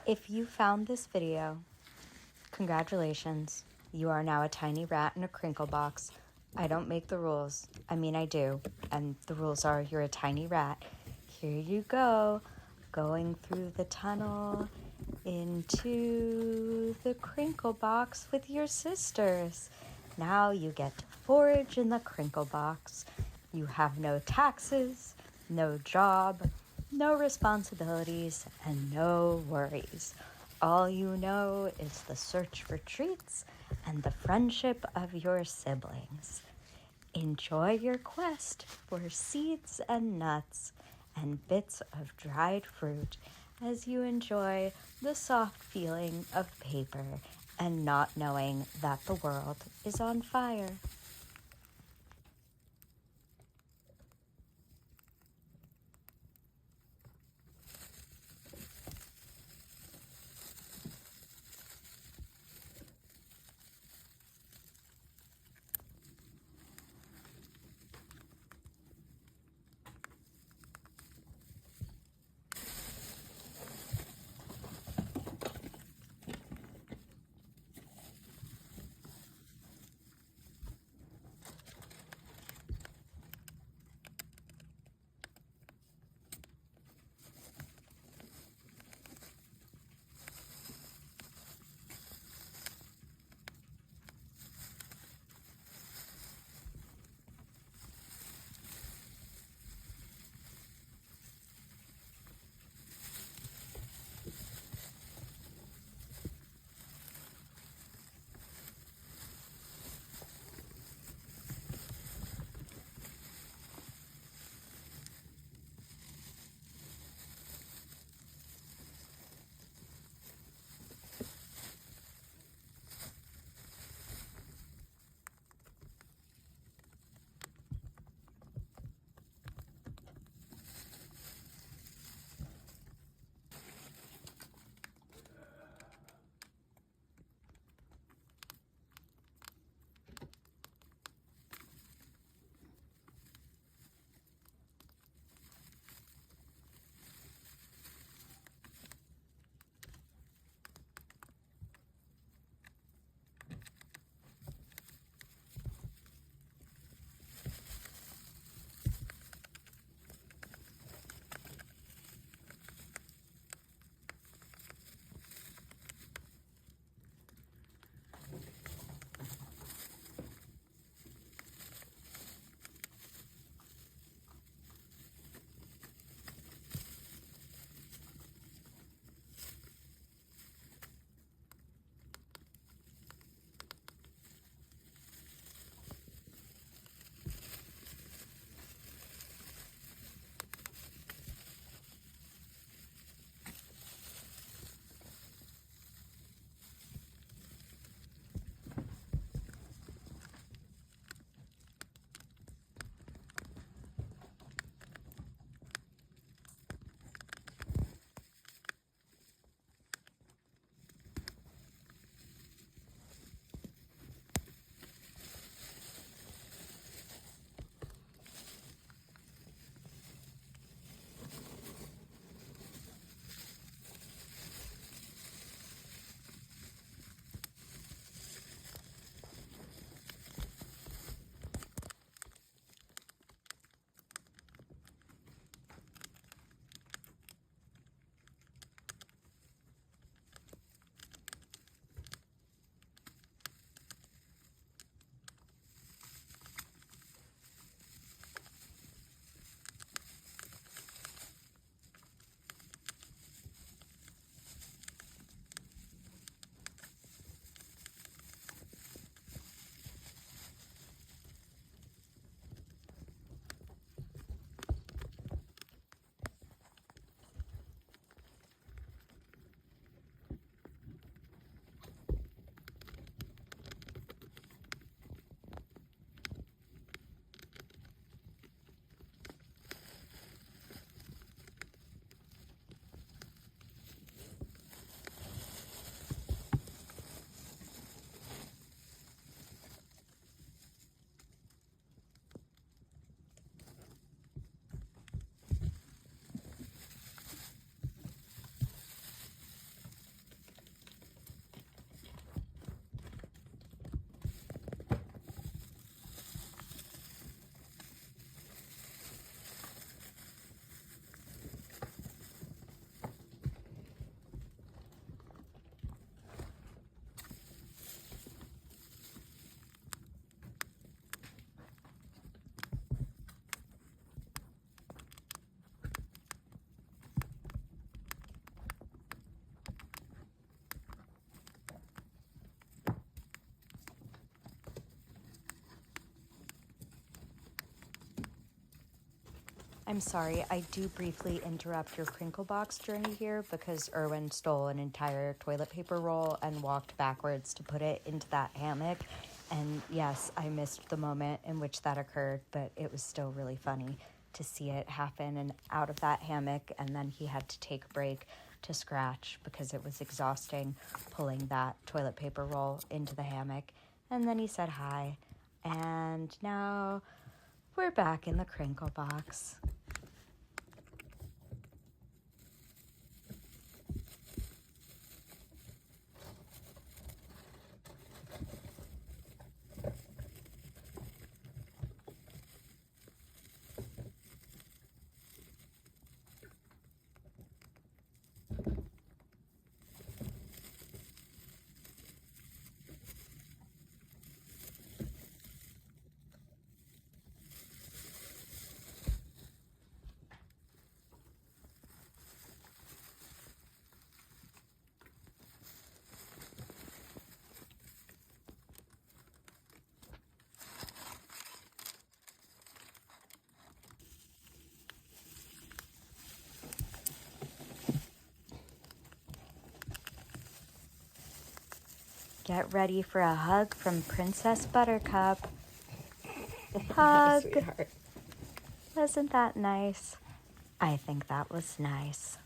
If you found this video, congratulations. You are now a tiny rat in a crinkle box. I don't make the rules. I mean, I do. And the rules are you're a tiny rat. Here you go, going through the tunnel into the crinkle box with your sisters. Now you get to forage in the crinkle box. You have no taxes, no job, no responsibilities, and no worries. All you know is the search for treats and the friendship of your siblings. Enjoy your quest for seeds and nuts and bits of dried fruit as you enjoy the soft feeling of paper and not knowing that the world is on fire. I'm sorry, I do briefly interrupt your crinkle box journey here because Irwin stole an entire toilet paper roll and walked backwards to put it into that hammock. And yes, I missed the moment in which that occurred, but it was still really funny to see it happen and out of that hammock. And then he had to take a break to scratch because it was exhausting pulling that toilet paper roll into the hammock. And then he said hi. And now we're back in the crinkle box. Get ready for a hug from Princess Buttercup. Hug. Sweetheart. Wasn't that nice? I think that was nice.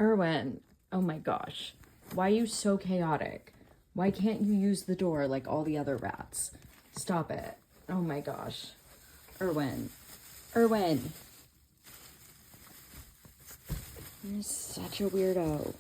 Irwin, oh my gosh. Why are you so chaotic? Why can't you use the door like all the other rats? Stop it. Oh my gosh. Irwin. Irwin. You're such a weirdo.